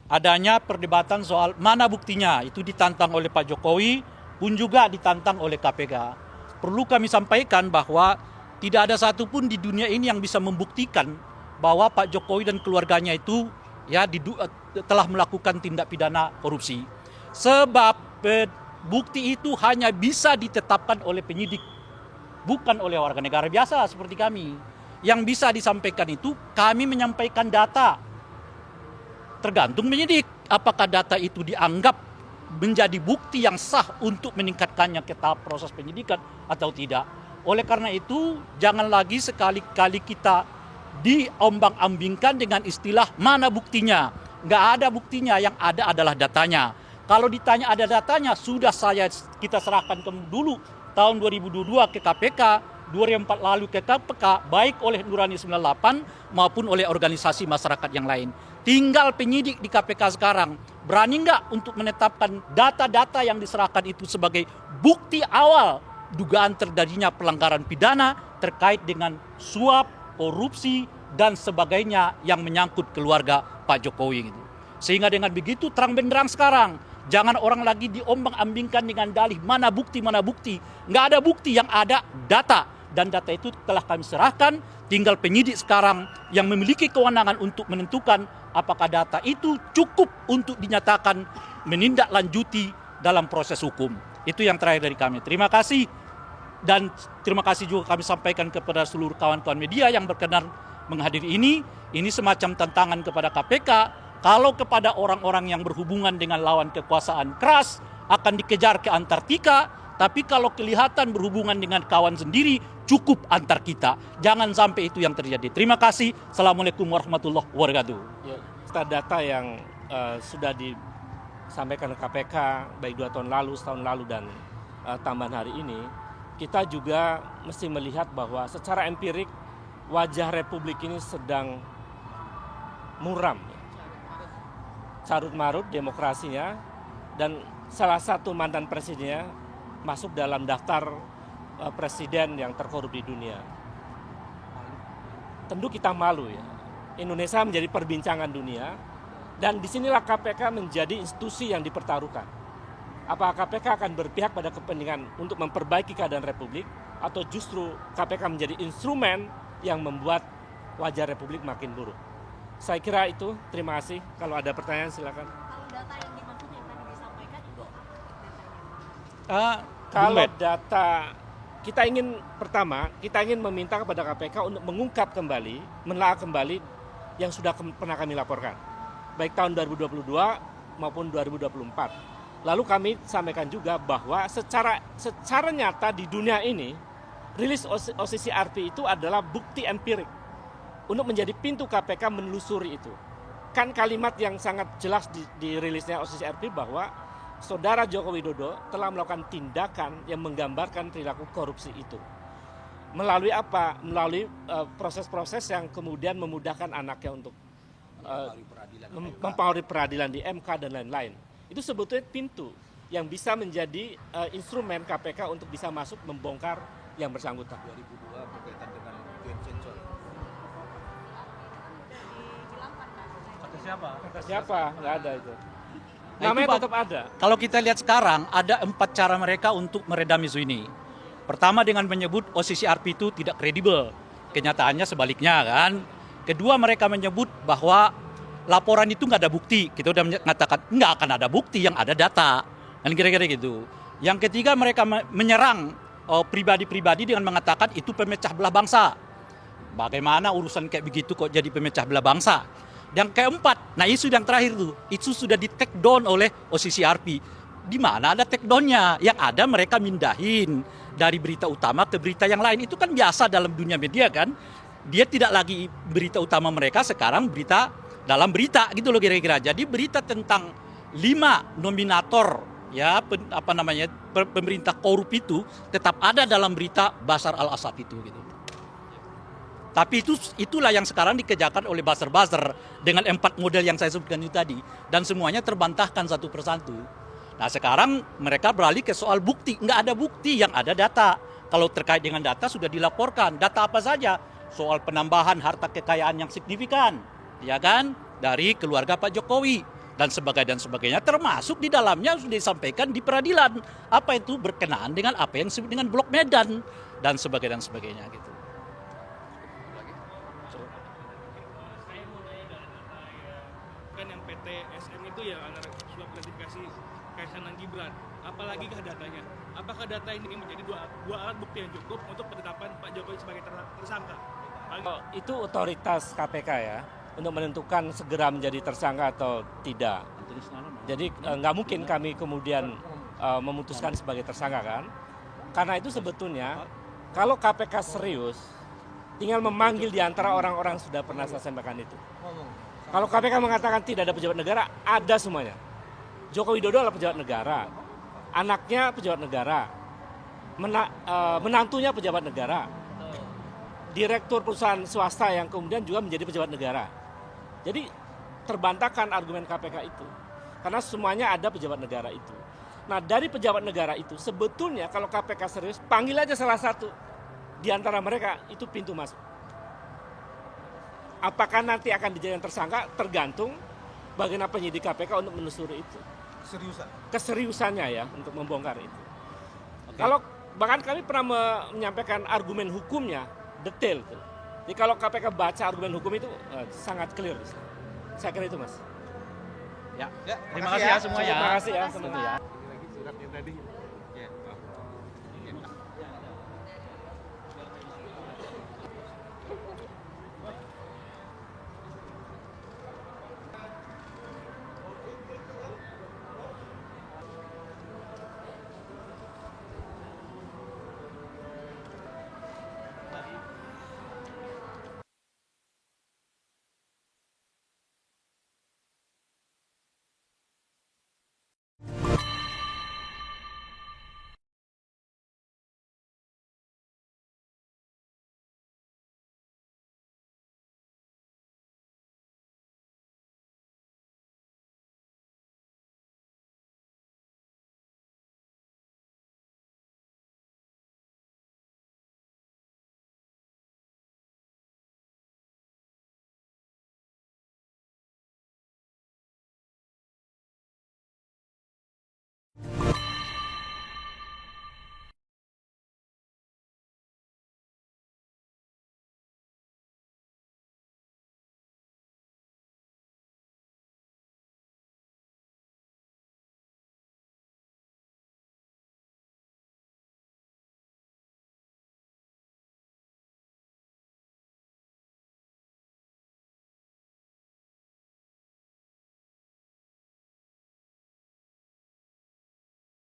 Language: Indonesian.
adanya perdebatan soal mana buktinya. Itu ditantang oleh Pak Jokowi, pun juga ditantang oleh KPK. Perlu kami sampaikan bahwa tidak ada satupun di dunia ini yang bisa membuktikan bahwa Pak Jokowi dan keluarganya itu telah melakukan tindak pidana korupsi. Sebab bukti itu hanya bisa ditetapkan oleh penyidik, bukan oleh warga negara biasa seperti kami. Yang bisa disampaikan itu kami menyampaikan data. Tergantung penyidik apakah data itu dianggap menjadi bukti yang sah untuk meningkatkannya ke tahap proses penyidikan atau tidak. Oleh karena itu jangan lagi sekali-kali kita diombang-ambingkan dengan istilah mana buktinya. Nggak ada buktinya, yang ada adalah datanya. Kalau ditanya ada datanya, sudah kita serahkan dulu tahun 2022 ke KPK, 2004 lalu ke KPK, baik oleh Nurani 98 maupun oleh organisasi masyarakat yang lain. Tinggal penyidik di KPK sekarang, berani nggak untuk menetapkan data-data yang diserahkan itu sebagai bukti awal dugaan terjadinya pelanggaran pidana terkait dengan suap, korupsi, dan sebagainya yang menyangkut keluarga Pak Jokowi gitu. Sehingga dengan begitu terang benderang sekarang, jangan orang lagi diombang-ambingkan dengan dalih mana bukti. Nggak ada bukti, yang ada data. Dan data itu telah kami serahkan, tinggal penyidik sekarang yang memiliki kewenangan untuk menentukan apakah data itu cukup untuk dinyatakan menindaklanjuti dalam proses hukum. Itu yang terakhir dari kami. Terima kasih. Dan terima kasih juga kami sampaikan kepada seluruh kawan-kawan media yang berkenan menghadiri ini. Ini semacam tantangan kepada KPK. Kalau kepada orang-orang yang berhubungan dengan lawan kekuasaan keras akan dikejar ke Antartika. Tapi kalau kelihatan berhubungan dengan kawan sendiri, cukup antar kita. Jangan sampai itu yang terjadi. Terima kasih. Assalamualaikum warahmatullahi wabarakatuh. Ya, data yang sudah disampaikan KPK baik 2 tahun lalu, setahun lalu, dan tambahan hari ini, kita juga mesti melihat bahwa secara empirik wajah Republik ini sedang muram, carut-marut demokrasinya, dan salah satu mantan presidennya masuk dalam daftar presiden yang terkorup di dunia. Tentu kita malu ya. Indonesia menjadi perbincangan dunia, dan disinilah KPK menjadi institusi yang dipertaruhkan. Apakah KPK akan berpihak pada kepentingan untuk memperbaiki keadaan Republik, atau justru KPK menjadi instrumen yang membuat wajah Republik makin buruk? Saya kira itu. Terima kasih. Kalau ada pertanyaan silakan. Kalau data yang dimaksud yang tadi disampaikan itu Kalau data, kita ingin meminta kepada KPK untuk mengungkap kembali, menelaah kembali yang sudah pernah kami laporkan, baik tahun 2022 maupun 2024. Lalu kami sampaikan juga bahwa secara nyata di dunia ini, rilis OCCRP itu adalah bukti empirik untuk menjadi pintu KPK menelusuri itu. Kan kalimat yang sangat jelas di rilisnya OCCRP bahwa Saudara Joko Widodo telah melakukan tindakan yang menggambarkan perilaku korupsi itu. Melalui apa? Melalui proses-proses yang kemudian memudahkan anaknya untuk mempengaruhi peradilan di MK dan lain-lain. Itu sebetulnya pintu yang bisa menjadi instrumen KPK untuk bisa masuk membongkar yang bersangkutan. 2002 berkaitan dengan joint venture. Kata siapa? Nggak ada itu. Namanya tetap ada. Kalau kita lihat sekarang, ada 4 cara mereka untuk meredam isu ini. Pertama dengan menyebut OCCRP itu tidak kredibel. Kenyataannya sebaliknya kan. Kedua, mereka menyebut bahwa laporan itu nggak ada bukti. Kita udah mengatakan nggak akan ada bukti, yang ada data. Dan kira-kira gitu. Yang ketiga, mereka menyerang pribadi-pribadi dengan mengatakan itu pemecah belah bangsa. Bagaimana urusan kayak begitu kok jadi pemecah belah bangsa? Yang keempat, nah isu yang terakhir tuh, itu sudah di take down oleh OCCRP. Di mana ada take down-nya? Yang ada mereka mindahin dari berita utama ke berita yang lain. Itu kan biasa dalam dunia media kan. Dia tidak lagi berita utama mereka, sekarang berita dalam berita gitu loh kira-kira. Jadi berita tentang 5 nominator ya pemerintah korup itu tetap ada dalam berita Bashar al-Assad itu gitu. Tapi itulah yang sekarang dikerjakan oleh buzzer-buzzer dengan 4 model yang saya sebutkan itu tadi. Dan semuanya terbantahkan satu persatu. Nah sekarang mereka beralih ke soal bukti. Nggak ada bukti, yang ada data. Kalau terkait dengan data sudah dilaporkan. Data apa saja? Soal penambahan harta kekayaan yang signifikan. Ya kan? Dari keluarga Pak Jokowi. dan sebagainya, termasuk di dalamnya sudah disampaikan di peradilan apa itu berkenaan dengan apa yang disebut dengan Blok Medan dan sebagainya gitu. Saya mau nanya data ya, kan yang PT SM itu ya antara suap gratifikasi Kaisang dan Gibran, apalagi kah datanya? Apakah data ini menjadi dua alat bukti yang cukup untuk penetapan Pak Jokowi sebagai tersangka? Itu otoritas KPK ya untuk menentukan segera menjadi tersangka atau tidak. Jadi nggak mungkin kami kemudian memutuskan sebagai tersangka kan. Karena itu sebetulnya kalau KPK serius tinggal memanggil di antara orang-orang yang sudah pernah saya sampaikan itu. Kalau KPK mengatakan tidak ada pejabat negara, ada semuanya. Joko Widodo adalah pejabat negara, anaknya pejabat negara, menantunya pejabat negara, direktur perusahaan swasta yang kemudian juga menjadi pejabat negara. Jadi terbantahkan argumen KPK itu, karena semuanya ada pejabat negara itu. Nah dari pejabat negara itu sebetulnya kalau KPK serius, panggil aja salah satu di antara mereka, itu pintu masuk. Apakah nanti akan dijadikan tersangka tergantung bagaimana penyidik KPK untuk menelusuri itu. Keseriusannya ya untuk membongkar itu. Kalau bahkan kami pernah menyampaikan argumen hukumnya detail tuh. Jadi kalau KPK baca argumen hukum itu sangat clear. Saya kira itu Mas. Ya, terima kasih ya semuanya. Terima kasih ya semuanya. Lagi suratnya tadi.